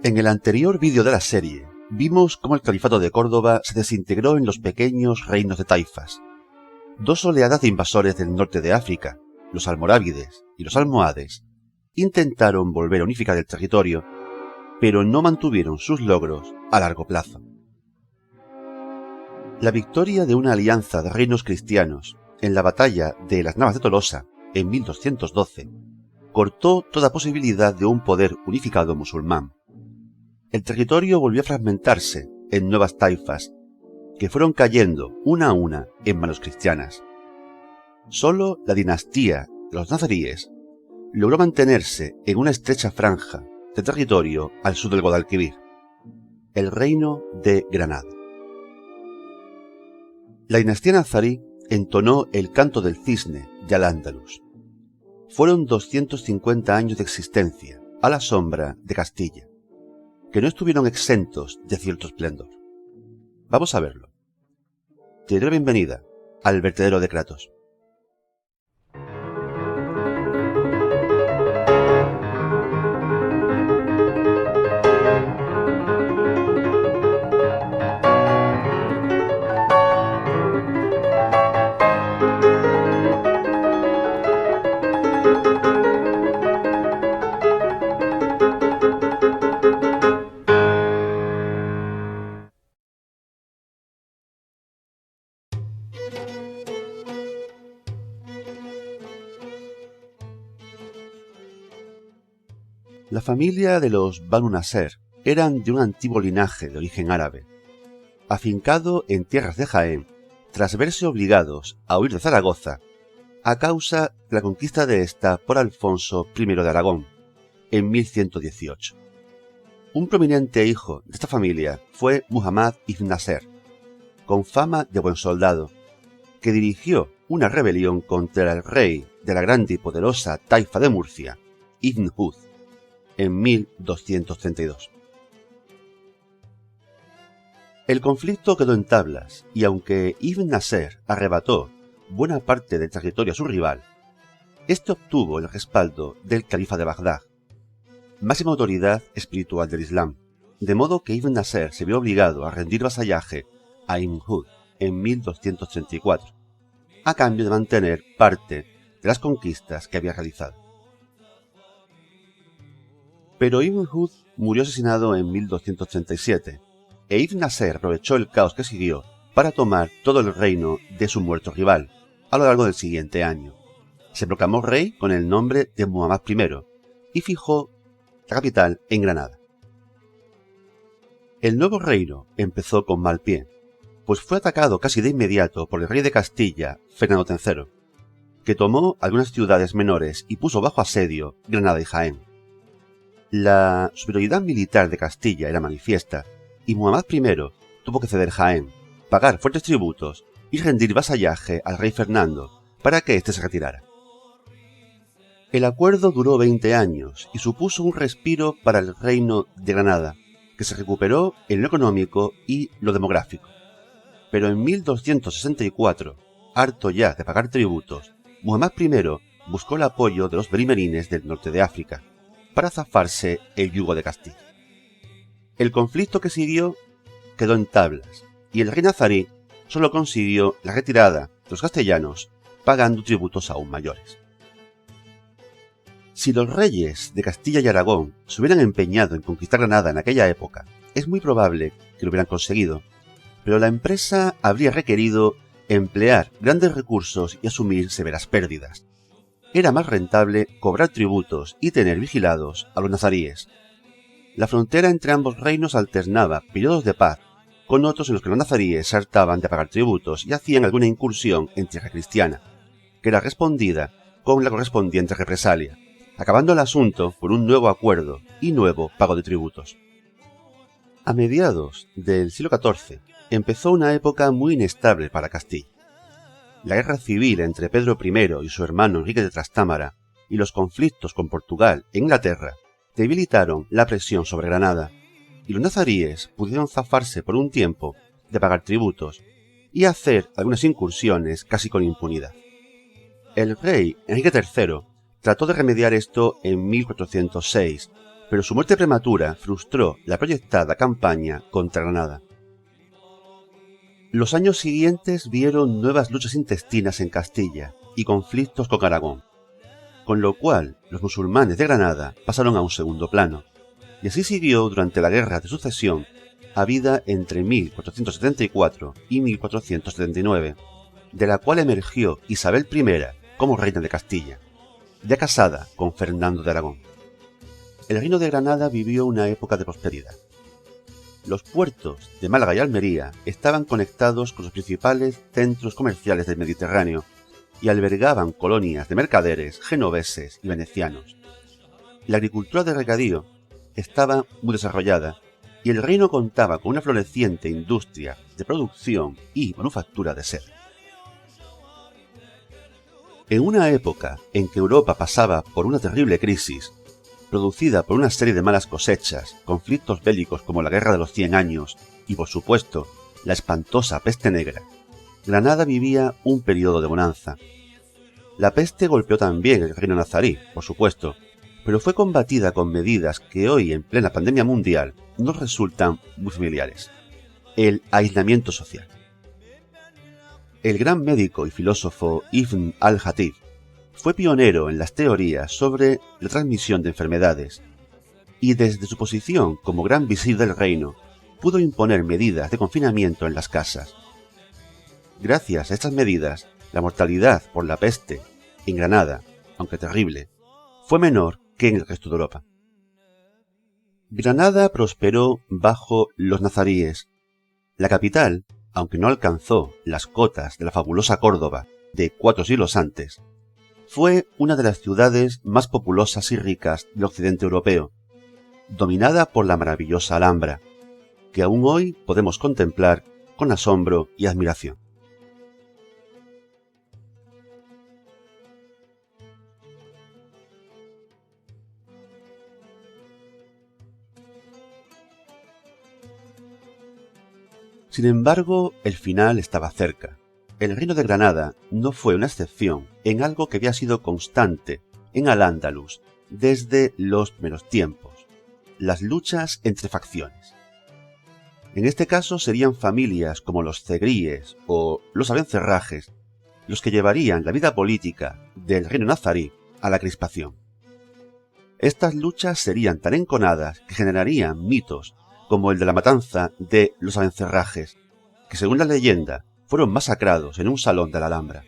En el anterior vídeo de la serie, vimos cómo el califato de Córdoba se desintegró en los pequeños reinos de taifas. Dos oleadas de invasores del norte de África, los almorávides y los almohades, intentaron volver a unificar el territorio, pero no mantuvieron sus logros a largo plazo. La victoria de una alianza de reinos cristianos en la batalla de las Navas de Tolosa en 1212 cortó toda posibilidad de un poder unificado musulmán. El territorio volvió a fragmentarse en nuevas taifas, que fueron cayendo una a una en manos cristianas. Solo la dinastía de los nazaríes logró mantenerse en una estrecha franja de territorio al sur del Guadalquivir, el reino de Granada. La dinastía nazarí entonó el canto del cisne de Al-Ándalus. Fueron 250 años de existencia a la sombra de Castilla, que no estuvieron exentos de cierto esplendor. Vamos a verlo. Te doy la bienvenida al vertedero de Kratos. La familia de los Banu Nasser eran de un antiguo linaje de origen árabe, afincado en tierras de Jaén tras verse obligados a huir de Zaragoza a causa de la conquista de esta por Alfonso I de Aragón en 1118. Un prominente hijo de esta familia fue Muhammad ibn Nasser, con fama de buen soldado, que dirigió una rebelión contra el rey de la grande y poderosa taifa de Murcia, Ibn Hud, en 1232. El conflicto quedó en tablas y aunque Ibn Nasser arrebató buena parte del territorio a su rival, este obtuvo el respaldo del califa de Bagdad, máxima autoridad espiritual del Islam, de modo que Ibn Nasser se vio obligado a rendir vasallaje a Ibn Hud en 1234, a cambio de mantener parte de las conquistas que había realizado. Pero Ibn Hud murió asesinado en 1237, e Ibn Nasser aprovechó el caos que siguió para tomar todo el reino de su muerto rival a lo largo del siguiente año. Se proclamó rey con el nombre de Muhammad I y fijó la capital en Granada. El nuevo reino empezó con mal pie, pues fue atacado casi de inmediato por el rey de Castilla, Fernando III, que tomó algunas ciudades menores y puso bajo asedio Granada y Jaén. La superioridad militar de Castilla era manifiesta, y Muhammad I tuvo que ceder Jaén, pagar fuertes tributos y rendir vasallaje al rey Fernando para que éste se retirara. El acuerdo duró 20 años y supuso un respiro para el reino de Granada, que se recuperó en lo económico y lo demográfico. Pero en 1264, harto ya de pagar tributos, Muhammad I buscó el apoyo de los berimerines del norte de África para zafarse el yugo de Castilla. El conflicto que siguió quedó en tablas y el rey nazarí solo consiguió la retirada de los castellanos pagando tributos aún mayores. Si los reyes de Castilla y Aragón se hubieran empeñado en conquistar Granada en aquella época, es muy probable que lo hubieran conseguido, pero la empresa habría requerido emplear grandes recursos y asumir severas pérdidas. Era más rentable cobrar tributos y tener vigilados a los nazaríes. La frontera entre ambos reinos alternaba periodos de paz con otros en los que los nazaríes se hartaban de pagar tributos y hacían alguna incursión en tierra cristiana, que era respondida con la correspondiente represalia, acabando el asunto por un nuevo acuerdo y nuevo pago de tributos. A mediados del siglo XIV empezó una época muy inestable para Castilla. La guerra civil entre Pedro I y su hermano Enrique de Trastámara y los conflictos con Portugal e Inglaterra debilitaron la presión sobre Granada, y los nazaríes pudieron zafarse por un tiempo de pagar tributos y hacer algunas incursiones casi con impunidad. El rey Enrique III trató de remediar esto en 1406, pero su muerte prematura frustró la proyectada campaña contra Granada. Los años siguientes vieron nuevas luchas intestinas en Castilla y conflictos con Aragón, con lo cual los musulmanes de Granada pasaron a un segundo plano, y así siguió durante la Guerra de Sucesión, habida entre 1474 y 1479, de la cual emergió Isabel I como reina de Castilla, ya casada con Fernando de Aragón. El reino de Granada vivió una época de prosperidad. Los puertos de Málaga y Almería estaban conectados con los principales centros comerciales del Mediterráneo y albergaban colonias de mercaderes genoveses y venecianos. La agricultura de regadío estaba muy desarrollada y el reino contaba con una floreciente industria de producción y manufactura de seda. En una época en que Europa pasaba por una terrible crisis, producida por una serie de malas cosechas, conflictos bélicos como la Guerra de los 100 Años y, por supuesto, la espantosa peste negra, Granada vivía un periodo de bonanza. La peste golpeó también el reino nazarí, por supuesto, pero fue combatida con medidas que hoy, en plena pandemia mundial, nos resultan muy familiares: el aislamiento social. El gran médico y filósofo Ibn al-Hatib fue pionero en las teorías sobre la transmisión de enfermedades, y desde su posición como gran visir del reino, pudo imponer medidas de confinamiento en las casas. Gracias a estas medidas, la mortalidad por la peste en Granada, aunque terrible, fue menor que en el resto de Europa. Granada prosperó bajo los nazaríes. La capital, aunque no alcanzó las cotas de la fabulosa Córdoba de 4 siglos antes, fue una de las ciudades más populosas y ricas del occidente europeo, dominada por la maravillosa Alhambra, que aún hoy podemos contemplar con asombro y admiración. Sin embargo, el final estaba cerca. El reino de Granada no fue una excepción en algo que había sido constante en Al-Ándalus desde los primeros tiempos: las luchas entre facciones. En este caso serían familias como los Zegríes o los Abencerrajes los que llevarían la vida política del reino nazarí a la crispación. Estas luchas serían tan enconadas que generarían mitos como el de la matanza de los Abencerrajes, que según la leyenda fueron masacrados en un salón de la Alhambra.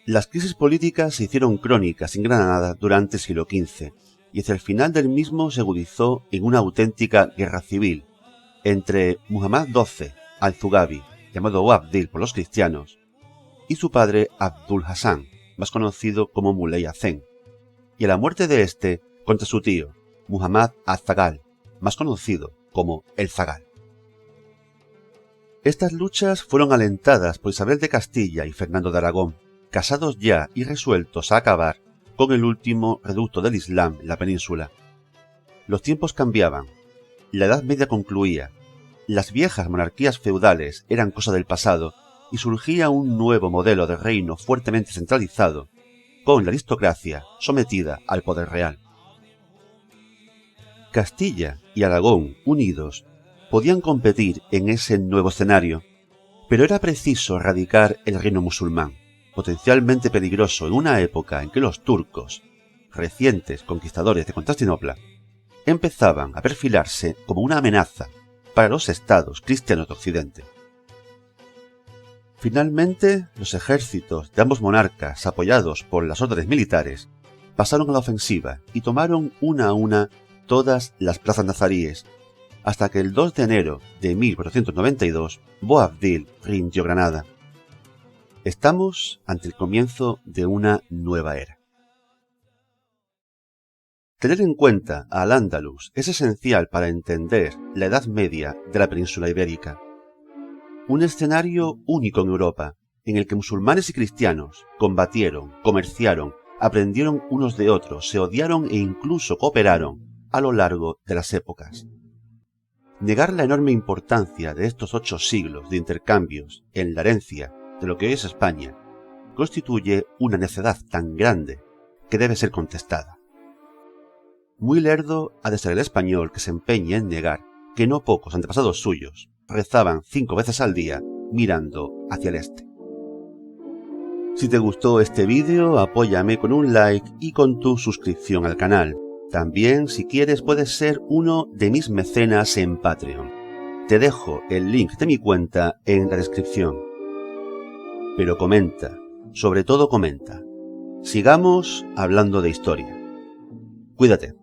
Las crisis políticas se hicieron crónicas en Granada durante el siglo XV, y hacia el final del mismo se agudizó en una auténtica guerra civil entre Muhammad XII al-Zugabi, llamado Boabdil por los cristianos, y su padre Abdul Hassan, más conocido como Muley Hacén, y a la muerte de este contra su tío, Muhammad az-Zagal, más conocido como el Zagal. Estas luchas fueron alentadas por Isabel de Castilla y Fernando de Aragón, casados ya y resueltos a acabar con el último reducto del Islam en la península. Los tiempos cambiaban, la Edad Media concluía, las viejas monarquías feudales eran cosa del pasado y surgía un nuevo modelo de reino fuertemente centralizado, con la aristocracia sometida al poder real. Castilla y Aragón, unidos, podían competir en ese nuevo escenario, pero era preciso erradicar el reino musulmán, potencialmente peligroso en una época en que los turcos, recientes conquistadores de Constantinopla, empezaban a perfilarse como una amenaza para los estados cristianos de Occidente. Finalmente, los ejércitos de ambos monarcas, apoyados por las órdenes militares, pasaron a la ofensiva y tomaron una a una todas las plazas nazaríes, hasta que el 2 de enero de 1492 Boabdil rindió Granada. Estamos ante el comienzo de una nueva era. Tener en cuenta a Al-Ándalus es esencial para entender la Edad Media de la península ibérica. Un escenario único en Europa, en el que musulmanes y cristianos combatieron, comerciaron, aprendieron unos de otros, se odiaron e incluso cooperaron a lo largo de las épocas. Negar la enorme importancia de estos 8 siglos de intercambios en la herencia de lo que hoy es España constituye una necedad tan grande que debe ser contestada. Muy lerdo ha de ser el español que se empeñe en negar que no pocos antepasados suyos rezaban 5 veces al día mirando hacia el este. Si te gustó este vídeo, apóyame con un like y con tu suscripción al canal. También, si quieres, puedes ser uno de mis mecenas en Patreon. Te dejo el link de mi cuenta en la descripción. Pero comenta, sobre todo comenta. Sigamos hablando de historia. Cuídate.